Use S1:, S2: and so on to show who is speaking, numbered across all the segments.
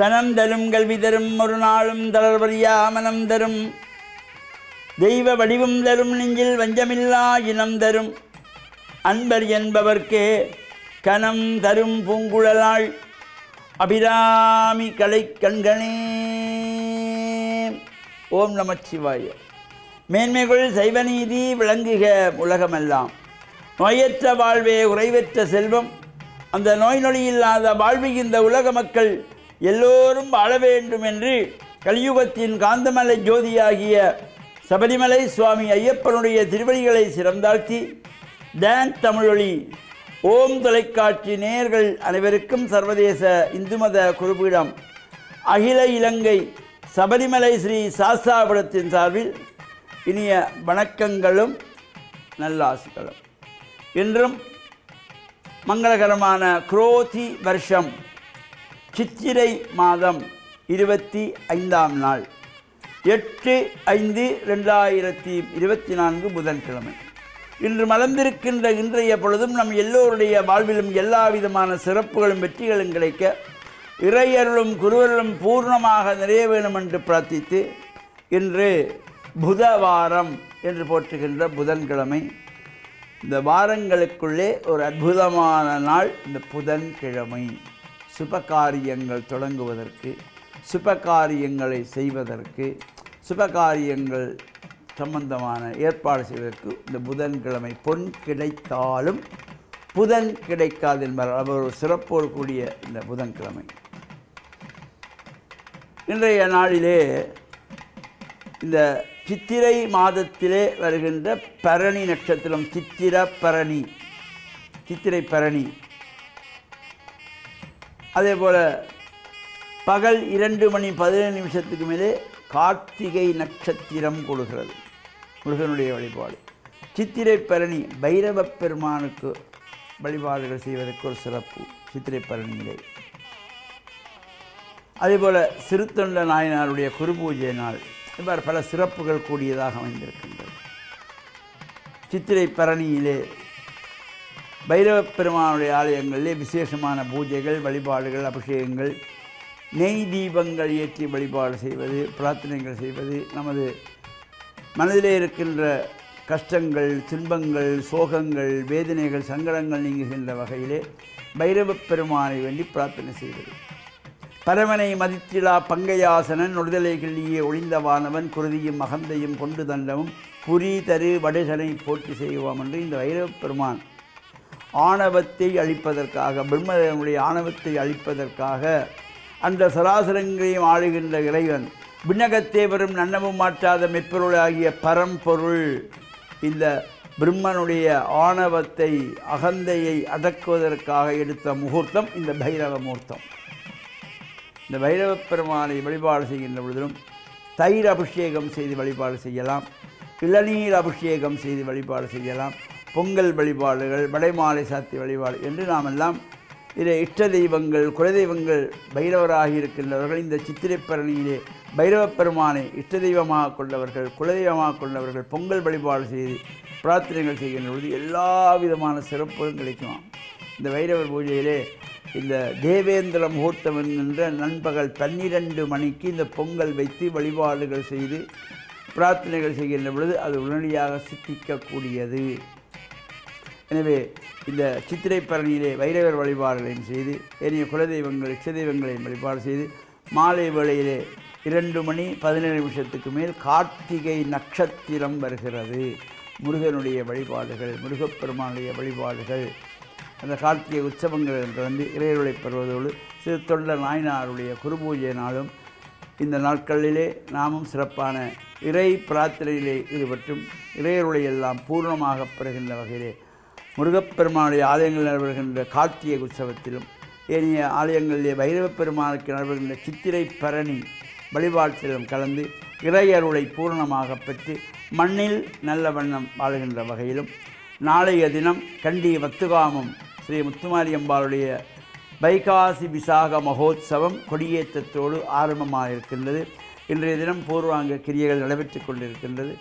S1: தனம் தரும் கல்வி தரும் ஒரு நாளும் தளர்வறியா மனம் தரும் தெய்வ வடிவம் தரும் நெஞ்சில் வஞ்சமில்லா இனம் தரும் அன்பர் என்பவர்க்கே கனம் தரும் பூங்குழலாள் அபிராமி கலை கண்கணே. ஓம் நமச்சிவாய. மேன்மைகள் சைவநீதி விளங்குக உலகமெல்லாம். நோயற்ற வாழ்வே உறைவற்ற செல்வம். அந்த நோய் நொடி இல்லாத வாழ்வுகின்ற உலக மக்கள் எல்லோரும் வாழ வேண்டும் என்று கலியுகத்தின் காந்தமலை ஜோதியாகிய சபரிமலை சுவாமி ஐயப்பனுடைய திருவடிகளை சிறந்தாழ்த்தி டான் தமிழொலி ஓம் தொலைக்காட்சி நேயர்கள் அனைவருக்கும் சர்வதேச இந்து மத குருபீடம் அகில இலங்கை சபரிமலை ஸ்ரீ சாஸ்தாபுரத்தின் சார்பில் இனிய வணக்கங்களும் நல்லாசிகளும். இன்றும் மங்களகரமான குரோதி வருஷம் சித்திரை மாதம் 25ஆம் நாள் 8/5/2024 புதன்கிழமை. இன்று மலர்ந்திருக்கின்ற இன்றைய பொழுதும் நம் எல்லோருடைய வாழ்விலும் எல்லா விதமான சிறப்புகளும் வெற்றிகளும் கிடைக்க இறையருளும் குருவருளும் பூர்ணமாக நிறைய வேணும் என்று பிரார்த்தித்து இன்று புதவாரம் என்று போற்றுகின்ற புதன்கிழமை. இந்த வாரங்களுக்குள்ளே ஒரு அற்புதமான நாள் இந்த புதன்கிழமை. சுபகாரியங்கள் தொடங்குவதற்கு, சுபகாரியங்களை செய்வதற்கு, சுபகாரியங்கள் சம்பந்தமான ஏற்பாடு செய்வதற்கு இந்த புதன்கிழமை பொன் கிடைத்தாலும் புதன் கிடைக்காது என்பார். அவர் ஒரு சிறப்போடு கூடிய இந்த புதன்கிழமை. இன்றைய நாளிலே இந்த சித்திரை மாதத்திலே வருகின்ற பரணி நட்சத்திரம் சித்திரை பரணி. அதே போல் பகல் 2:17 மேலே கார்த்திகை நட்சத்திரம் கொடுக்கிறது. முருகனுடைய வழிபாடு. சித்திரை பரணி பைரவ பெருமானுக்கு வழிபாடுகள் செய்வதற்கு ஒரு சிறப்பு சித்திரை பரணியிலே. அதேபோல் சிறுத்தொண்ட நாயனாருடைய குருபூஜை நாள். இவ்வாறு பல சிறப்புகள் கூடியதாக அமைந்திருக்கின்றது. சித்திரை பரணியிலே பைரவ பெருமானுடைய ஆலயங்களிலே விசேஷமான பூஜைகள், வழிபாடுகள், அபிஷேகங்கள், நெய் தீபங்கள் ஏற்றி வழிபாடு செய்வது, பிரார்த்தனைகள் செய்வது, நமது மனதிலே இருக்கின்ற கஷ்டங்கள், துன்பங்கள், சோகங்கள், வேதனைகள், சங்கடங்கள் நீங்குகின்ற வகையிலே பைரவ பெருமானை வேண்டி பிரார்த்தனை செய்வது. பரமனை மதித்திலா பங்கையாசனன் நொடுதலைகளியே ஒளிந்தவானவன் குருதியும் அகந்தையும் கொண்டு தண்டமும் புரி தரு வடுகனை போற்றி செய்வோம் என்று இந்த பைரவ பெருமான் ஆணவத்தை அழிப்பதற்காக, பிரம்மனுடைய ஆணவத்தை அழிப்பதற்காக அந்த சராசரங்களையும் ஆளுகின்ற இறைவன் விண்ணகத்தே வரும் நன்னமும் மாற்றாத மெப்பொருளாகிய பரம்பொருள் இந்த பிரம்மனுடைய ஆணவத்தை அகந்தையை அடக்குவதற்காக எடுத்த முகூர்த்தம் இந்த பைரவ முகூர்த்தம். இந்த பைரவ பெருமானை வழிபாடு செய்கின்ற பொழுதிலும் தயிர் அபிஷேகம் செய்து வழிபாடு செய்யலாம், இளநீர் அபிஷேகம் செய்து வழிபாடு செய்யலாம், பொங்கல் வழிபாடுகள், வடைமாலை சாத்தி வழிபாடு என்று நாமெல்லாம் இதை இஷ்ட தெய்வங்கள், குலதெய்வங்கள் பைரவராகி இருக்கின்றவர்கள் இந்த சித்திரை பரணியிலே பைரவ பெருமானை இஷ்ட தெய்வமாக கொண்டவர்கள், குலதெய்வமாக கொண்டவர்கள் பொங்கல் வழிபாடு செய்து பிரார்த்தனைகள் செய்கின்ற பொழுது எல்லா விதமான சிறப்புகளும் கிடைக்குமா. இந்த பைரவர் பூஜையிலே இந்த தேவேந்திர முகூர்த்தம் என்கின்ற நண்பகல் 12 மணிக்கு இந்த பொங்கல் வைத்து வழிபாடுகள் செய்து பிரார்த்தனைகள் செய்கின்ற பொழுது அது உடனடியாக சித்திக்கக்கூடியது. எனவே இந்த சித்திரை பரணியிலே வைரவர் வழிபாடுகளையும் செய்து ஏனைய குலதெய்வங்கள், இஷ்ட தெய்வங்களையும் வழிபாடு செய்து மாலை வேளையிலே 2:17 மேல் கார்த்திகை நட்சத்திரம் வருகிறது. முருகனுடைய வழிபாடுகள், முருகப்பெருமானுடைய வழிபாடுகள், அந்த கார்த்திகை உற்சவங்கள் என்று வந்து இறையருளை பெறுவதோடு சிறு தொண்ட நாயனாருடைய குருபூஜை நாளும் இந்த நாட்களிலே நாமும் சிறப்பான இறை பிரார்த்தனையிலே ஈடுபட்டும் இறையருளை எல்லாம் பூர்ணமாக பெறுகின்ற வகையிலே முருகப்பெருமானுடைய ஆலயங்களில் நடைபெறுகின்ற கார்த்திகை உற்சவத்திலும் ஏனைய ஆலயங்களிலே பைரவ பெருமானுக்கு நடைபெறுகின்ற சித்திரை பரணி வழிபாட்டிலும் கலந்து இறையருளை பூர்ணமாக பெற்று மண்ணில் நல்ல வண்ணம் வாழுகின்ற வகையிலும் நாளைய தினம் கண்டி வத்துகாமம் ஸ்ரீ முத்துமாரியம்பாளுடைய வைகாசி விசாக மகோத்சவம் கொடியேற்றத்தோடு ஆரம்பமாக இருக்கின்றது. இன்றைய தினம் பூர்வாங்க கிரியைகள் நடைபெற்று கொண்டிருக்கின்றது.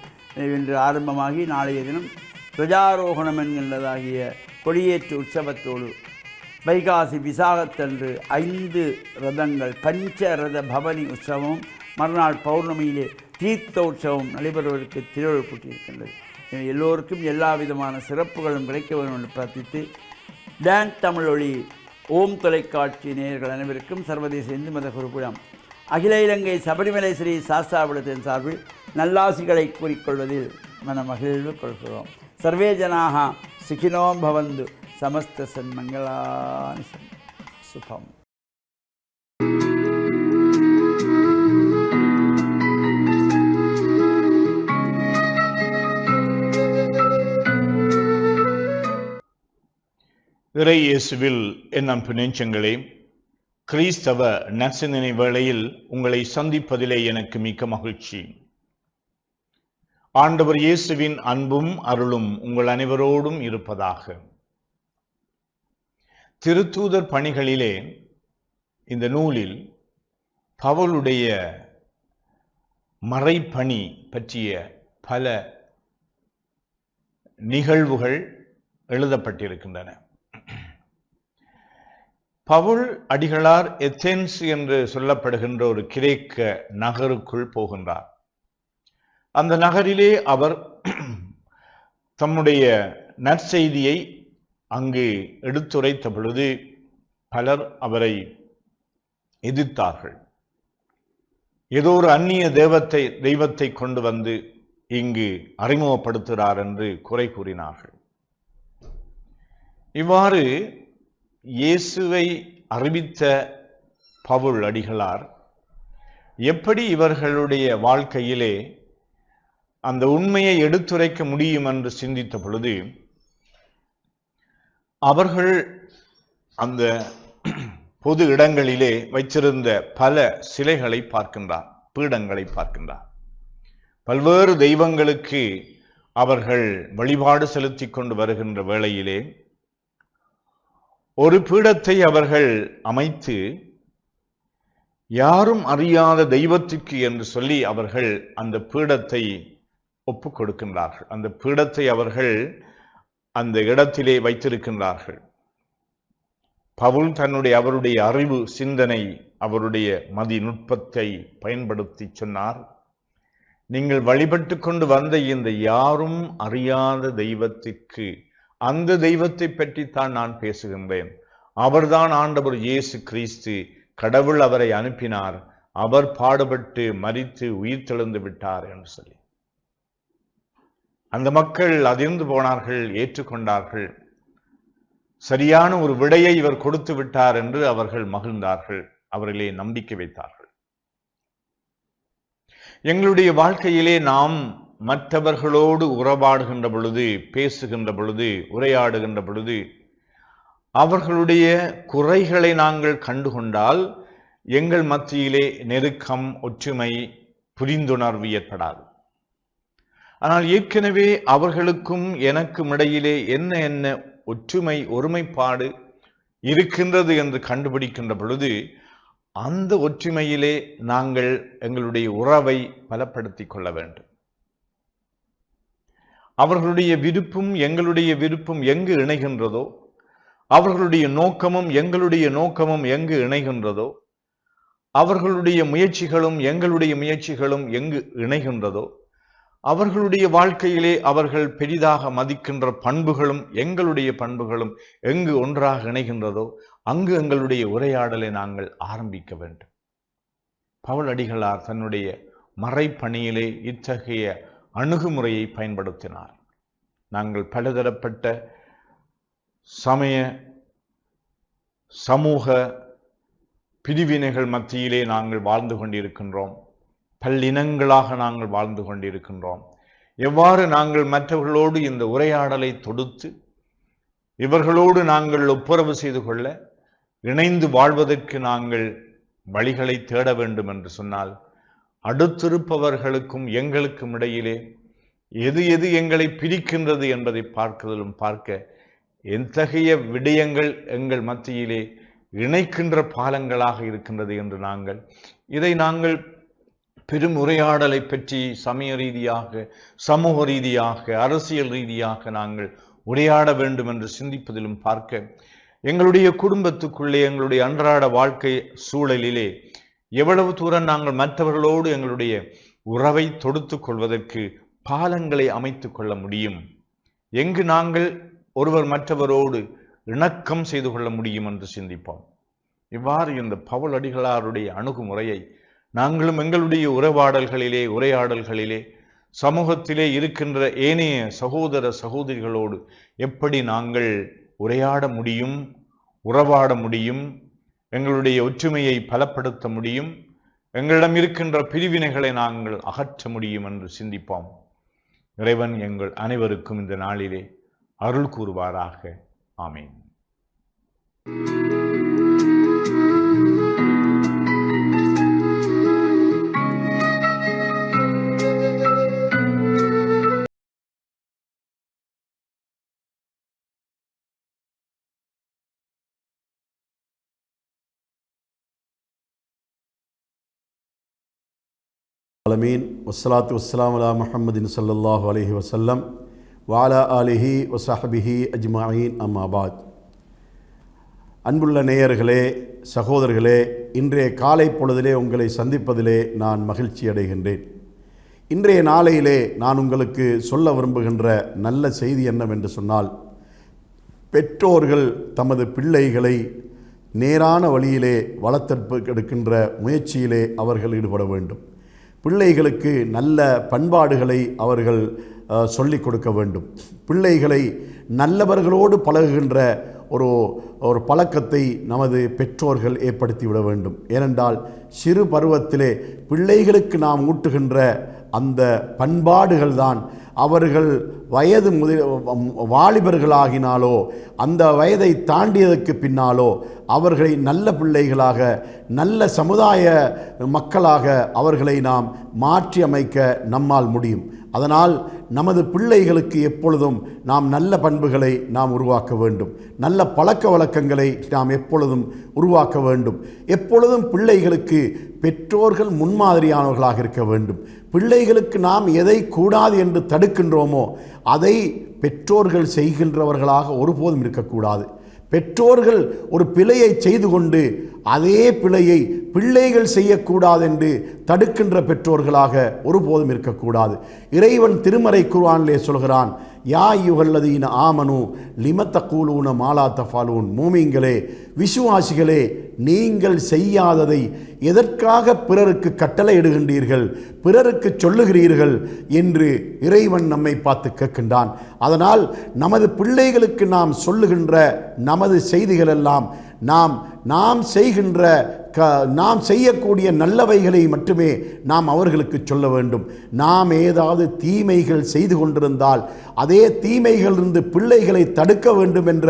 S1: இன்று ஆரம்பமாகி நாளைய தினம் துவஜாரோகணம் என்கின்றதாகிய கொடியேற்று உற்சவத்தோடு வைகாசி விசாகத்தன்று 5 ரதங்கள் பஞ்ச ரத பவனி உற்சவமும் மறுநாள் பௌர்ணமியிலே தீர்த்த உற்சவம் நடைபெறுவதற்கு திருவள்ளுவர் கூட்டியிருக்கின்றது. எல்லோருக்கும் எல்லா விதமான சிறப்புகளும் கிடைக்க வேண்டும் என்று பிரார்த்தித்து டான் தமிழொலி ஓம் தொலைக்காட்சி நேயர்கள் அனைவருக்கும் சர்வதேச இந்து மத குருகுலம் அகில இலங்கை சபரிமலை ஸ்ரீ சாஸ்தாபுரத்தின் சார்பில் நல்லாசிகளை கூறிக்கொள்வதில் மனமகிழ்வு கொள்கிறோம். சர்வே ஜனாக சுகினோ பவந்து சமஸ்த சன்மங்களானி சுபம்.
S2: இறை இயேசுவில் என் அன்பு நெஞ்சங்களே, கிறிஸ்தவ நற்சிந்தனை வேளையில் உங்களை சந்திப்பதிலே எனக்கு மிக்க மகிழ்ச்சி. ஆண்டவர் இயேசுவின் அன்பும் அருளும் உங்கள் அனைவரோடும் இருப்பதாக. திருத்தூதர் பணிகளிலே இந்த நூலில் பவுலுடைய மறைப்பணி பற்றிய பல நிகழ்வுகள் எழுதப்பட்டிருக்கின்றன. பவுல் அடிகளார் எத்தென்ஸ் என்று சொல்லப்படுகின்ற ஒரு கிரேக்க நகருக்குள் போகின்றார். அந்த நகரிலே அவர் தம்முடைய நற்செய்தியை அங்கு எடுத்துரைத்த பொழுது பலர் அவரை எதிர்த்தார்கள். ஏதோ ஒரு அந்நிய தெய்வத்தை கொண்டு வந்து இங்கு அறிமுகப்படுத்துகிறார் என்று குறை கூறினார்கள். இவ்வாறு இயேசுவை அறிவித்த பவுல் அடிகளார் எப்படி இவர்களுடைய வாழ்க்கையிலே அந்த உண்மையை எடுத்துரைக்க முடியும் என்று சிந்தித்த பொழுது அவர்கள் அந்த பொது இடங்களிலே வைத்திருந்த பல சிலைகளை பார்க்கின்றார், பீடங்களை பார்க்கின்றார். பல்வேறு தெய்வங்களுக்கு அவர்கள் வழிபாடு செலுத்தி கொண்டு வருகின்ற வேளையிலே ஒரு பீடத்தை அவர்கள் அமைத்து யாரும் அறியாத தெய்வத்திற்கு என்று சொல்லி அவர்கள் அந்த பீடத்தை ஒப்புக் கொடுக்கின்றார்கள். அந்த பீடத்தை அவர்கள் அந்த இடத்திலே வைத்திருக்கின்றார்கள். பவுல் அவருடைய அறிவு சிந்தனை, அவருடைய மதிநுட்பத்தை பயன்படுத்தி சொன்னார், நீங்கள் வழிபட்டு கொண்டு வந்த இந்த யாரும் அறியாத தெய்வத்திற்கு, அந்த தெய்வத்தை பற்றித்தான் நான் பேசுகின்றேன். அவர்தான் ஆண்டவர் இயேசு கிறிஸ்து. கடவுள் அவரை அனுப்பினார், அவர் பாடுபட்டு மரித்து உயிர் தெழுந்து விட்டார் என்று சொல்லி அந்த மக்கள் அதிர்ந்து போனார்கள், ஏற்றுக்கொண்டார்கள். சரியான ஒரு விடையை இவர் கொடுத்து விட்டார் என்று அவர்கள் மகிழ்ந்தார்கள், அவர்களே நம்பிக்கை வைத்தார்கள். எங்களுடைய வாழ்க்கையிலே நாம் மற்றவர்களோடு உறவாடுகின்ற பொழுது, பேசுகின்ற பொழுது, உரையாடுகின்ற பொழுது அவர்களுடைய குறைகளை நாங்கள் கண்டுகொண்டால் எங்கள் மத்தியிலே நெருக்கம், ஒற்றுமை, புரிந்துணர்வு ஏற்படாது. ஆனால் ஏற்கனவே அவர்களுக்கும் எனக்கும் இடையிலே என்ன ஒற்றுமை, ஒருமைப்பாடு இருக்கின்றது என்று கண்டுபிடிக்கின்ற பொழுது அந்த ஒற்றுமையிலே நாங்கள் எங்களுடைய உறவை பலப்படுத்திக் கொள்ள வேண்டும். அவர்களுடைய விருப்பும் எங்களுடைய விருப்பும் எங்கு இணைகின்றதோ, அவர்களுடைய நோக்கமும் எங்களுடைய நோக்கமும் எங்கு இணைகின்றதோ, அவர்களுடைய முயற்சிகளும் எங்களுடைய முயற்சிகளும் எங்கு இணைகின்றதோ, அவர்களுடைய வாழ்க்கையிலே அவர்கள் பெரிதாக மதிக்கின்ற பண்புகளும் எங்களுடைய பண்புகளும் எங்கு ஒன்றாக இணைகின்றதோ அங்கு எங்களுடைய உரையாடலை நாங்கள் ஆரம்பிக்க வேண்டும். பவுல் அடிகளார் தன்னுடைய மறைப்பணியிலே இத்தகைய அணுகுமுறையை பயன்படுத்தினார். நாங்கள் பலதரப்பட்ட சமய சமூக பிரிவினைகள் மத்தியிலே நாங்கள் வாழ்ந்து கொண்டிருக்கின்றோம். பல்லினங்களாக நாங்கள் வாழ்ந்து கொண்டிருக்கின்றோம். எவ்வாறு நாங்கள் மற்றவர்களோடு இந்த உரையாடலை தொடுத்து இவர்களோடு நாங்கள் ஒப்புரவு செய்து கொள்ள, இணைந்து வாழ்வதற்கு நாங்கள் வழிகளை தேட வேண்டும் என்று சொன்னால், அடுத்திருப்பவர்களுக்கும் எங்களுக்கும் இடையிலே எது எது எங்களை பிரிக்கின்றது என்பதை பார்க்க எத்தகைய விடயங்கள் எங்கள் மத்தியிலே இணைக்கின்ற பாலங்களாக இருக்கின்றது என்று இதை நாங்கள் பெரும் உரையாடலை பற்றி சமய ரீதியாக, சமூக ரீதியாக, அரசியல் ரீதியாக நாங்கள் உரையாட வேண்டும் என்று சிந்திப்பதிலும் பார்க்க எங்களுடைய குடும்பத்துக்குள்ளே, எங்களுடைய அன்றாட வாழ்க்கை சூழலிலே எவ்வளவு தூரம் நாங்கள் மற்றவர்களோடு எங்களுடைய உறவை தொடுத்துக் கொள்வதற்கு பாலங்களை அமைத்துக் கொள்ள முடியும், எங்கு நாங்கள் ஒருவர் மற்றவரோடு இணக்கம் செய்து கொள்ள முடியும் என்று சிந்திப்போம். இவ்வாறு இந்த பவுல் அடிகளாருடைய அணுகுமுறையை நாங்களும் எங்களுடைய உரையாடல்களிலே சமூகத்திலே இருக்கின்ற ஏனைய சகோதர சகோதரிகளோடு எப்படி நாங்கள் உரையாட முடியும், உறவாட முடியும், எங்களுடைய ஒற்றுமையை பலப்படுத்த முடியும், எங்களிடம் இருக்கின்ற பிரிவினைகளை நாங்கள் அகற்ற முடியும் என்று சிந்திப்போம். இறைவன் எங்கள் அனைவருக்கும் இந்த நாளிலே அருள் கூறுவாராக. ஆமீன்.
S3: ஆலமீன். வஸ்ஸலாத்து வஸ்ஸலாமு அலா முஹம்மதின் ஸல்லல்லாஹு அலைஹி வஸல்லம் வஅலா ஆலிஹி வஸஹ்பிஹி அஜ்மஈன். அம்மா பாத். அன்புள்ள நேயர்களே, சகோதரர்களே, இன்றைய காலை பொழுதிலே உங்களை சந்திப்பதிலே நான் மகிழ்ச்சி அடைகின்றேன். இன்றைய நாளையிலே நான் உங்களுக்கு சொல்ல விரும்புகின்ற நல்ல செய்தி என்னவென்று சொன்னால், பெற்றோர்கள் தமது பிள்ளைகளை நேரான வழியிலே வளர்த்தெடுக்கின்ற முயற்சியிலே அவர்கள் ஈடுபட வேண்டும். பிள்ளைகளுக்கு நல்ல பண்பாடுகளை அவர்கள் சொல்லிக் கொடுக்க வேண்டும். பிள்ளைகளை நல்லவர்களோடு பழகுகின்ற ஒரு பழக்கத்தை நமது பெற்றோர்கள் ஏற்படுத்திவிட வேண்டும். ஏனென்றால் சிறு பருவத்திலே பிள்ளைகளுக்கு நாம் ஊட்டுகின்ற அந்த பண்பாடுகள் தான் அவர்கள் வயது வாலிபர்களாகினாலோ அந்த வயதை தாண்டியதற்கு பின்னாலோ அவர்களை நல்ல பிள்ளைகளாக, நல்ல சமுதாய மக்களாக அவர்களை நாம் மாற்றி அமைக்க நம்மால் முடியும். அதனால் நமது பிள்ளைகளுக்கு எப்பொழுதும் நாம் நல்ல பண்புகளை நாம் உருவாக்க வேண்டும், நல்ல பழக்க வழக்கங்களை நாம் எப்பொழுதும் உருவாக்க வேண்டும். எப்பொழுதும் பிள்ளைகளுக்கு பெற்றோர்கள் முன்மாதிரியானவர்களாக இருக்க வேண்டும். பிள்ளைகளுக்கு நாம் எதை கூடாது என்று தடுக்கின்றோமோ அதை பெற்றோர்கள் செய்கின்றவர்களாக ஒருபோதும் இருக்கக்கூடாது. பெற்றோர்கள் ஒரு பிழையை செய்து கொண்டு அதே பிழையை பிள்ளைகள் செய்யக்கூடாது என்று தடுக்கின்ற பெற்றோர்களாக ஒருபோதும் இருக்கக்கூடாது. இறைவன் திருமறை குர்ஆனிலே சொல்கிறான், யா அய்யுஹல்லதீன ஆமனு லிம தகூலூன மா லா தஃஅலூன். மூமின்களே, விசுவாசிகளே, நீங்கள் செய்யாததை எதற்காக பிறருக்கு கட்டளையிடுகின்றீர்கள், பிறருக்கு சொல்லுகிறீர்கள் என்று இறைவன் நம்மை பார்த்து கேட்கின்றான். அதனால் நமது பிள்ளைகளுக்கு நாம் சொல்லுகின்ற நமது செய்திகள் எல்லாம் நாம் செய்யக்கூடிய நல்லவைகளை மட்டுமே நாம் அவர்களுக்கு சொல்ல வேண்டும். நாம் ஏதாவது தீமைகள் செய்து கொண்டிருந்தால் அதே தீமைகளிலிருந்து பிள்ளைகளை தடுக்க வேண்டும் என்ற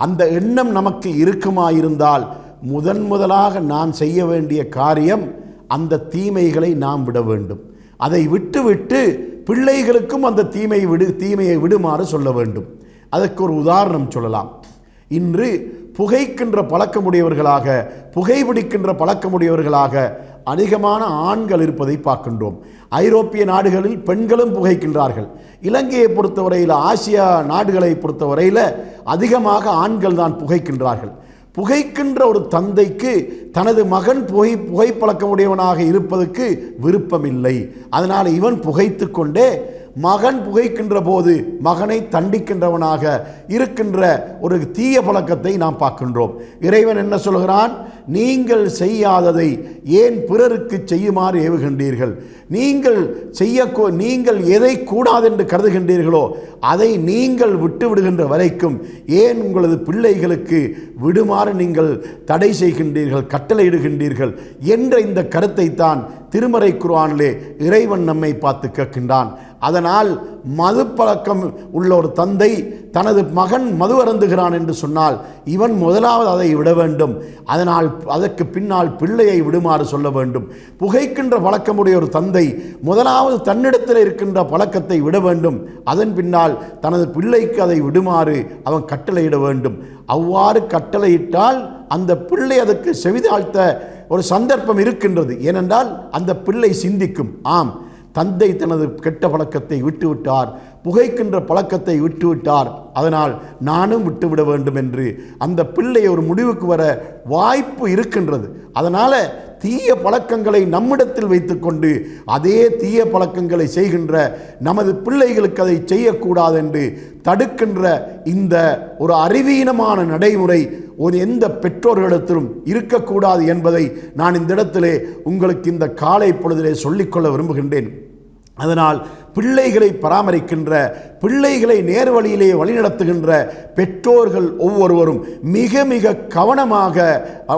S3: அந்த எண்ணம் நமக்கு இருக்குமாயிருந்தால் முதலாக நாம் செய்ய வேண்டிய காரியம் அந்த தீமைகளை நாம் விட வேண்டும். அதை விட்டுவிட்டு பிள்ளைகளுக்கும் அந்த தீமையை விடுமாறு சொல்ல வேண்டும். அதற்கு ஒரு உதாரணம் சொல்லலாம். இன்று புகைக்கின்ற பழக்கமுடையவர்களாக, புகைப்பிடிக்கின்ற பழக்கமுடையவர்களாக அதிகமான ஆண்கள் இருப்பதை பார்க்கின்றோம். ஐரோப்பிய நாடுகளில் பெண்களும் புகைக்கின்றார்கள். இலங்கையை பொறுத்தவரையில், ஆசியா நாடுகளை பொறுத்தவரையில் அதிகமாக ஆண்கள் தான் புகைக்கின்றார்கள். புகைக்கின்ற ஒரு தந்தைக்கு தனது மகன் புகைப்பழக்கமுடையவனாக இருப்பதற்கு விருப்பமில்லை. அதனால் இவன் புகைத்து கொண்டே மகன் புகைக்கின்ற போது மகனை தண்டிக்கின்றவனாக இருக்கின்ற ஒரு தீய பழக்கத்தை நாம் பார்க்கின்றோம். இறைவன் என்ன சொல்கிறான்? நீங்கள் செய்யாததை ஏன் பிறருக்கு செய்யுமாறு ஏவுகின்றீர்கள்? நீங்கள் எதை கூடாது என்று கருதுகின்றீர்களோ அதை நீங்கள் விட்டுவிடுகின்ற வரைக்கும் ஏன் உங்களது பிள்ளைகளுக்கு விடுமாறு நீங்கள் தடை செய்கின்றீர்கள், கட்டளையிடுகின்றீர்கள் என்ற இந்த கருத்தை தான் திருமறை குர்ஆனிலே இறைவன் நம்மை பார்த்து கேட்கின்றான். அதனால் மது பழக்கம் உள்ள ஒரு தந்தை தனது மகன் மது அருந்துகிறான் என்று சொன்னால் இவன் முதலாவது அதை விட வேண்டும். அதனால் அதற்கு பின்னால் பிள்ளையை விடுமாறு சொல்ல வேண்டும். புகைக்கின்ற பழக்கமுடைய ஒரு தந்தை முதலாவது தன்னிடத்தில் இருக்கின்ற பழக்கத்தை விட வேண்டும். அதன் பின்னால் தனது பிள்ளைக்கு அதை விடுமாறு அவன் கட்டளையிட வேண்டும். அவ்வாறு கட்டளையிட்டால் அந்த பிள்ளை அதற்கு செவிதாழ்த்த ஒரு சந்தர்ப்பம் இருக்கின்றது. ஏனென்றால் அந்த பிள்ளை சிந்திக்கும், ஆம், தந்தை தனது கெட்ட பழக்கத்தை விட்டுவிட்டார், புகைக்கின்ற பழக்கத்தை விட்டுவிட்டார், அதனால் நானும் விட்டுவிட வேண்டும் என்று அந்த பிள்ளை ஒரு முடிவுக்கு வர வாய்ப்பு இருக்கின்றது. அதனால் தீய பழக்கங்களை நம்மிடத்தில் வைத்துக்கொண்டு அதே தீய பழக்கங்களை செய்கின்ற நமது பிள்ளைகளுக்கு அதை செய்யக்கூடாது என்று தடுக்கின்ற இந்த ஒரு அறிவீனமான நடைமுறை ஒரு எந்த பெற்றோர்களிடத்திலும் இருக்கக்கூடாது என்பதை நான் இந்த இடத்திலே உங்களுக்கு இந்த காலை பொழுதிலே சொல்லிக்கொள்ள விரும்புகின்றேன். அதனால் பிள்ளைகளை பராமரிக்கின்ற, பிள்ளைகளை நேர்வழியிலே வழிநடத்துகின்ற பெற்றோர்கள் ஒவ்வொருவரும் மிக மிக கவனமாக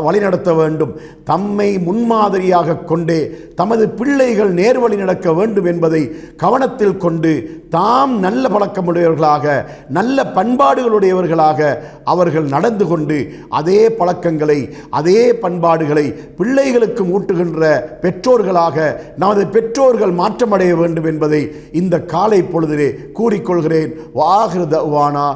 S3: வழிநடத்த வேண்டும். தம்மை முன்மாதிரியாக கொண்டே தமது பிள்ளைகள் நேர்வழி நடக்க வேண்டும் என்பதை கவனத்தில் கொண்டு தாம் நல்ல பழக்கமுடையவர்களாக, நல்ல பண்பாடுகளுடையவர்களாக அவர்கள் நடந்து கொண்டு அதே பழக்கங்களை, அதே பண்பாடுகளை பிள்ளைகளுக்கு ஊட்டுகின்ற பெற்றோர்களாக நமது பெற்றோர்கள் மாற்றமடைய வேண்டும் என்பதை இந்த காலை பொழுதிலே கூறிக்கொள்கிறேன். வாஹிரு தஅவானா.